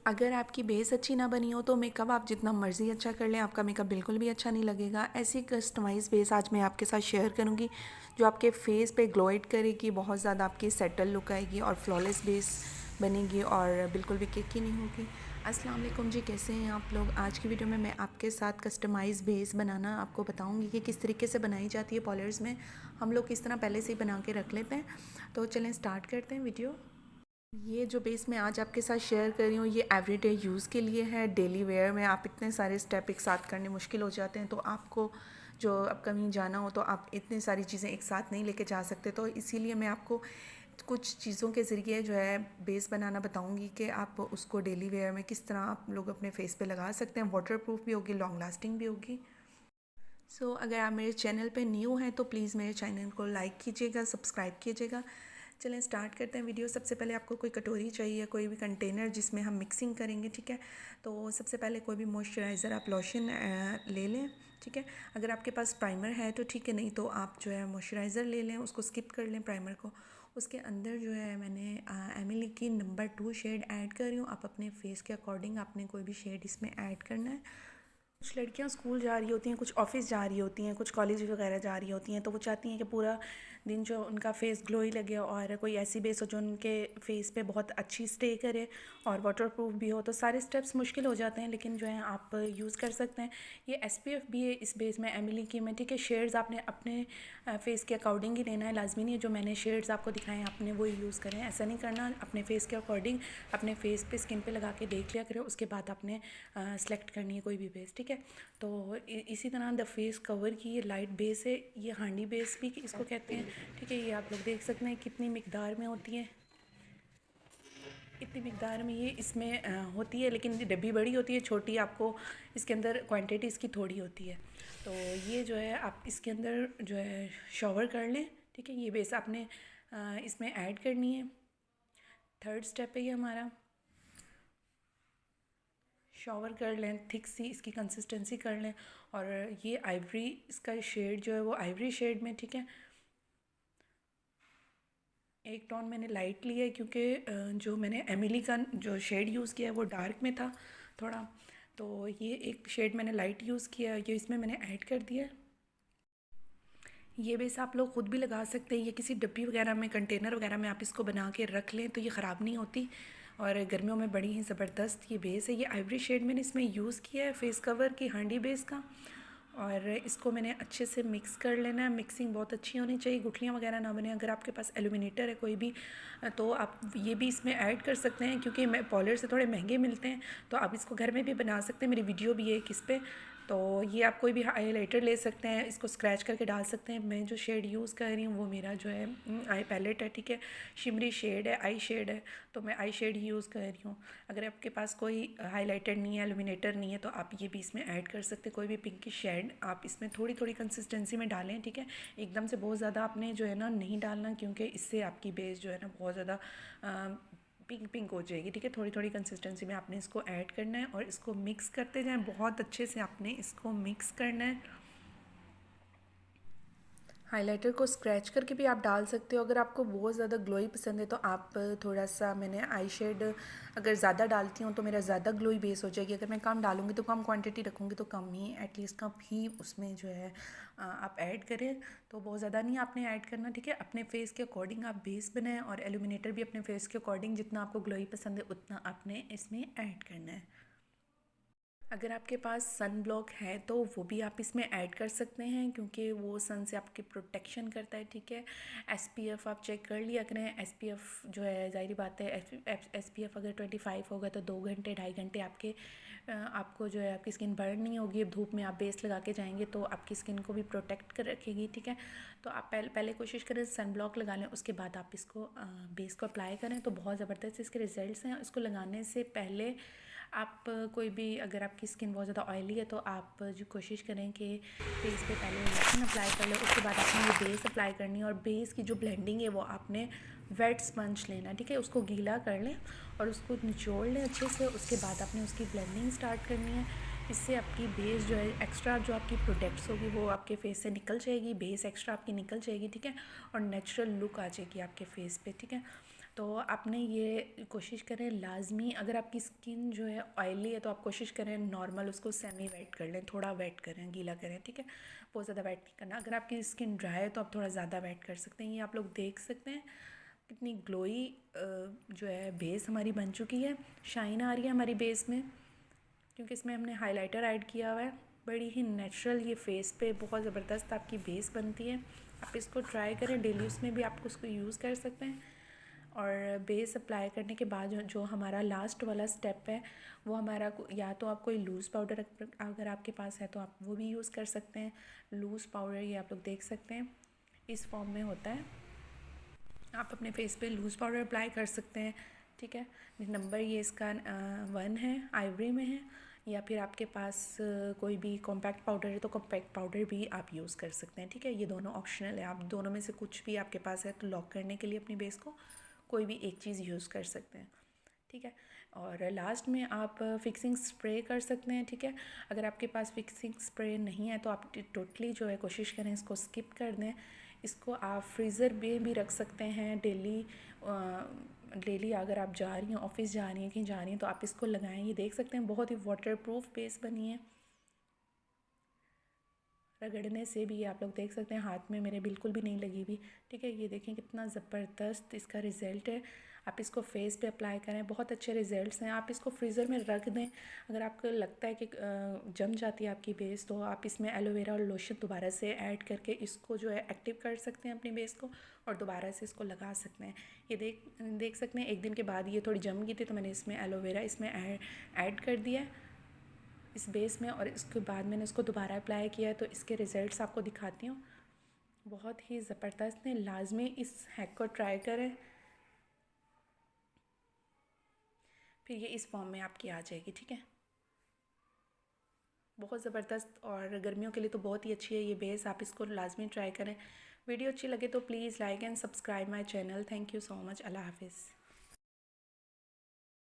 अगर आपकी बेस अच्छी ना बनी हो तो मेकअप आप जितना मर्ज़ी अच्छा कर लें, आपका मेकअप बिल्कुल भी अच्छा नहीं लगेगा। ऐसी कस्टमाइज़ बेस आज मैं आपके साथ शेयर करूँगी जो आपके फेस पे ग्लो इट करेगी, बहुत ज़्यादा आपकी सेटल लुक आएगी और फ्लॉलेस बेस बनेगी और बिल्कुल भी केकी नहीं होगी। अस्सलाम वालेकुम जी, कैसे हैं आप लोग? आज की वीडियो में मैं आपके साथ कस्टमाइज़ बेस बनाना आपको बताऊँगी कि किस तरीके से बनाई जाती है पार्लर्स में। हम लोग किस तरह पहले से ही बना के रख लेते हैं। तो चलें स्टार्ट करते हैं वीडियो। ये जो बेस मैं आज आपके साथ शेयर कर रही हूँ ये एवरीडे यूज़ के लिए है। डेली वेयर में आप इतने सारे स्टेप एक साथ करने मुश्किल हो जाते हैं, तो आपको जो अब कहीं जाना हो तो आप इतनी सारी चीज़ें एक साथ नहीं लेके जा सकते। तो इसीलिए मैं आपको कुछ चीज़ों के ज़रिए जो है बेस बनाना बताऊँगी कि आप उसको डेली वेयर में किस तरह आप लोग अपने फेस पे लगा सकते हैं। वाटर प्रूफ भी होगी, लॉन्ग लास्टिंग भी होगी। अगर आप मेरे चैनल पे न्यू हैं तो प्लीज़ मेरे चैनल को लाइक कीजिएगा, सब्सक्राइब कीजिएगा। चलें स्टार्ट करते हैं वीडियो। सबसे पहले आपको कोई कटोरी चाहिए, कोई भी कंटेनर जिसमें हम मिक्सिंग करेंगे, ठीक है। तो सबसे पहले कोई भी मॉइस्चराइज़र आप लोशन ले लें, ठीक है। अगर आपके पास प्राइमर है तो ठीक है, नहीं तो आप जो है मॉइस्चराइज़र ले लें, उसको स्किप कर लें प्राइमर को। उसके अंदर जो है मैंने एमिली की नंबर 2 शेड ऐड कर रही हूँ। आप अपने फेस के अकॉर्डिंग आपने कोई भी शेड इसमें ऐड करना है। कुछ लड़कियां स्कूल जा रही होती हैं, कुछ ऑफिस जा रही होती हैं, कुछ कॉलेज वगैरह जा रही होती हैं, तो वो चाहती हैं कि पूरा दिन जो उनका फेस ग्लोई लगे और कोई ऐसी बेस हो जो उनके फेस पे बहुत अच्छी स्टे करे और वाटरप्रूफ भी हो। तो सारे स्टेप्स मुश्किल हो जाते हैं, लेकिन जो है आप यूज़ कर सकते हैं। ये एसपीएफ भी है इस बेस में एमिली की में, ठीक है। शेड्स आपने अपने फेस के अकॉर्डिंग ही लेना है, लाजमी नहीं है जो मैंने शेड्स आपको दिखाए हैं आपने वही यूज़ करें, ऐसा नहीं करना। अपने फेस के अकॉर्डिंग अपने फेस पे स्किन पे लगा के देख लिया करें, उसके बाद आपने सेलेक्ट करनी है कोई भी बेस, ठीक है। तो इसी तरह द फेस कवर की ये लाइट बेस है, ये हांडी बेस भी इसको कहते हैं, ठीक है। ये आप लोग देख सकते हैं कितनी मिकदार में होती है, इतनी मिकदार में ये इसमें होती है, लेकिन डब्बी बड़ी होती है, छोटी आपको इसके अंदर क्वांटिटी इसकी थोड़ी होती है। तो ये जो है आप इसके अंदर जो है शॉवर कर लें, ठीक है। ये बेस आपने इसमें ऐड करनी है। थर्ड स्टेप है ये हमारा, शॉवर कर लें, थिक सी इसकी कंसिस्टेंसी कर लें। और ये आइवरी इसका शेड जो है वो आइवरी शेड में, ठीक है। एक टोन मैंने लाइट लिया है क्योंकि जो मैंने एमिली का जो शेड यूज़ किया है वो डार्क में था थोड़ा, तो ये एक शेड मैंने लाइट यूज़ किया है, ये इसमें मैंने ऐड कर दिया है। ये बेस आप लोग ख़ुद भी लगा सकते हैं, ये किसी डब्बी वगैरह में, कंटेनर वगैरह में आप इसको बना के रख लें तो ये ख़राब नहीं होती और गर्मियों में बड़ी ही ज़बरदस्त ये बेस है। ये आइवरी शेड मैंने इसमें यूज़ किया है फेस कवर की हांडी बेस का, और इसको मैंने अच्छे से मिक्स कर लेना है। मिक्सिंग बहुत अच्छी होनी चाहिए, गुठलियाँ वगैरह ना बने। अगर आपके पास एल्यूमिनेटर है कोई भी तो आप ये भी इसमें ऐड कर सकते हैं, क्योंकि मैं पार्लर से थोड़े महंगे मिलते हैं, तो आप इसको घर में भी बना सकते हैं। मेरी वीडियो भी है किस पे। तो ये आप कोई भी हाईलाइटर ले सकते हैं, इसको स्क्रैच करके डाल सकते हैं। मैं जो शेड यूज़ कर रही हूँ वो मेरा जो है आई पैलेट है, ठीक है। शिमरी शेड है, आई शेड है, तो मैं आई शेड ही यूज़ कर रही हूँ। अगर आपके पास कोई हाईलाइटर नहीं है, एल्यूमिनेटर नहीं है, तो आप ये भी इसमें ऐड कर सकते हैं। कोई भी पिंकी शेड आप इसमें थोड़ी थोड़ी कंसिस्टेंसी में डालें, ठीक है। एकदम से बहुत ज़्यादा आपने जो है ना नहीं डालना, क्योंकि इससे आपकी बेस जो है ना बहुत ज़्यादा पिंक पिंक हो जाएगी, ठीक है। थोड़ी थोड़ी कंसिस्टेंसी में आपने इसको ऐड करना है और इसको मिक्स करते जाएं, बहुत अच्छे से आपने इसको मिक्स करना है। हाइलाइटर को स्क्रैच करके भी आप डाल सकते हो। अगर आपको बहुत ज़्यादा ग्लोई पसंद है तो आप थोड़ा सा, मैंने आई शेड अगर ज़्यादा डालती हूँ तो मेरा ज़्यादा ग्लोई बेस हो जाएगी। अगर मैं कम डालूँगी तो कम क्वांटिटी रखूँगी तो कम ही, एटलीस्ट कम ही उसमें जो है आप ऐड करें। तो बहुत ज़्यादा नहीं आपने ऐड करना, ठीक है। अपने फेस के अकॉर्डिंग आप बेस बनाएं और एल्यूमिनेटर भी अपने फेस के अकॉर्डिंग जितना आपको ग्लोई पसंद है उतना आपने इसमें ऐड करना है। अगर आपके पास सन ब्लॉक है तो वो भी आप इसमें ऐड कर सकते हैं, क्योंकि वो सन से आपकी प्रोटेक्शन करता है, ठीक है। एसपीएफ आप चेक कर लिया करें। एसपीएफ जो है ज़ाहिर बात है, एसपीएफ अगर 25 होगा तो 2 घंटे 2.5 घंटे आपको जो है आपकी स्किन बर्न नहीं होगी। अब धूप में आप बेस लगा के जाएंगे तो आपकी स्किन को भी प्रोटेक्ट कर रखेगी, ठीक है। तो आप पहले कोशिश करें सन ब्लॉक लगा लें, उसके बाद आप इसको बेस को अप्लाई करें तो बहुत ज़बरदस्त इसके रिज़ल्ट्स हैं। इसको लगाने से पहले आप कोई भी, अगर आपकी स्किन बहुत ज़्यादा ऑयली है तो आप जो कोशिश करें कि फेस पे पहले लोशन अप्लाई कर लें, उसके बाद आपने ये बेस अप्लाई करनी है। और बेस की जो ब्लेंडिंग है वो आपने वेट स्पंज लेना, ठीक है। उसको गीला कर लें और उसको निचोड़ लें अच्छे से, उसके बाद आपने उसकी ब्लेंडिंग स्टार्ट करनी है। इससे आपकी बेस जो है एक्स्ट्रा जो आपकी प्रोडक्ट्स होगी वो आपके फेस से निकल जाएगी, बेस एक्स्ट्रा आपकी निकल जाएगी, ठीक है। और नेचुरल लुक आ जाएगी आपके फेस पे, ठीक है। तो आपने ये कोशिश करें लाजमी, अगर आपकी स्किन जो है ऑयली है तो आप कोशिश करें नॉर्मल उसको सेमी वेट कर लें, थोड़ा वेट करें, गीला करें, ठीक है, बहुत ज़्यादा वेट नहीं करना। अगर आपकी स्किन ड्राई है तो आप थोड़ा ज़्यादा वेट कर सकते हैं। ये आप लोग देख सकते हैं कितनी ग्लोई जो है बेस हमारी बन चुकी है, शाइन आ रही है हमारी बेस में, क्योंकि इसमें हमने हाइलाइटर ऐड किया हुआ है। बड़ी ही नेचुरल ये फेस पे बहुत ज़बरदस्त आपकी बेस बनती है। आप इसको ट्राई करें, डेली उसमें भी आप उसको यूज़ कर सकते हैं। और बेस अप्लाई करने के बाद जो हमारा लास्ट वाला स्टेप है वो हमारा, या तो आप कोई लूज़ पाउडर अगर आपके पास है तो आप वो भी यूज़ कर सकते हैं। लूज़ पाउडर ये आप लोग देख सकते हैं इस फॉर्म में होता है, आप अपने फेस पे लूज़ पाउडर अप्लाई कर सकते हैं, ठीक है। नंबर ये इसका 1 है, आइवरी में है, या फिर आपके पास कोई भी कॉम्पैक्ट पाउडर है तो कॉम्पैक्ट पाउडर भी आप यूज़ कर सकते हैं, ठीक है। ये दोनों ऑप्शनल है, आप दोनों में से कुछ भी आपके पास है तो लॉक करने के लिए अपनी बेस को कोई भी एक चीज़ यूज़ कर सकते हैं, ठीक है। और लास्ट में आप फिक्सिंग स्प्रे कर सकते हैं, ठीक है। अगर आपके पास फिक्सिंग स्प्रे नहीं है तो आप टोटली जो है कोशिश करें इसको स्किप कर दें। इसको आप फ्रीज़र में भी रख सकते हैं। डेली अगर आप जा रही हैं, ऑफिस जा रही हैं, कहीं जा रही हैं तो आप इसको लगाएं। ये देख सकते हैं बहुत ही वाटरप्रूफ बेस बनी है, रगड़ने से भी आप लोग देख सकते हैं हाथ में मेरे बिल्कुल भी नहीं लगी हुई, ठीक है। ये देखें कितना ज़बरदस्त इसका रिज़ल्ट है। आप इसको फेस पे अप्लाई करें, बहुत अच्छे रिज़ल्ट्स हैं। आप इसको फ्रीज़र में रख दें। अगर आपको लगता है कि जम जाती है आपकी बेस तो आप इसमें एलोवेरा और लोशन दोबारा से ऐड करके इसको जो है एक्टिव कर सकते हैं अपनी बेस को, और दोबारा से इसको लगा सकते हैं। ये देख सकते हैं एक दिन के बाद ये थोड़ी जम गई थी तो मैंने इसमें एलोवेरा इसमें ऐड कर दिया है इस बेस में, और इसके बाद मैंने इसको दोबारा अप्लाई किया है तो इसके रिज़ल्ट्स आपको दिखाती हूँ। बहुत ही ज़बरदस्त है, लाजमी इस हैक को ट्राई करें। फिर ये इस फॉर्म में आपकी आ जाएगी, ठीक है। बहुत ज़बरदस्त, और गर्मियों के लिए तो बहुत ही अच्छी है ये बेस, आप इसको लाजमी ट्राई करें। वीडियो अच्छी लगे तो please like and subscribe my channel. Thank you so much. अल्लाह हाफिज़।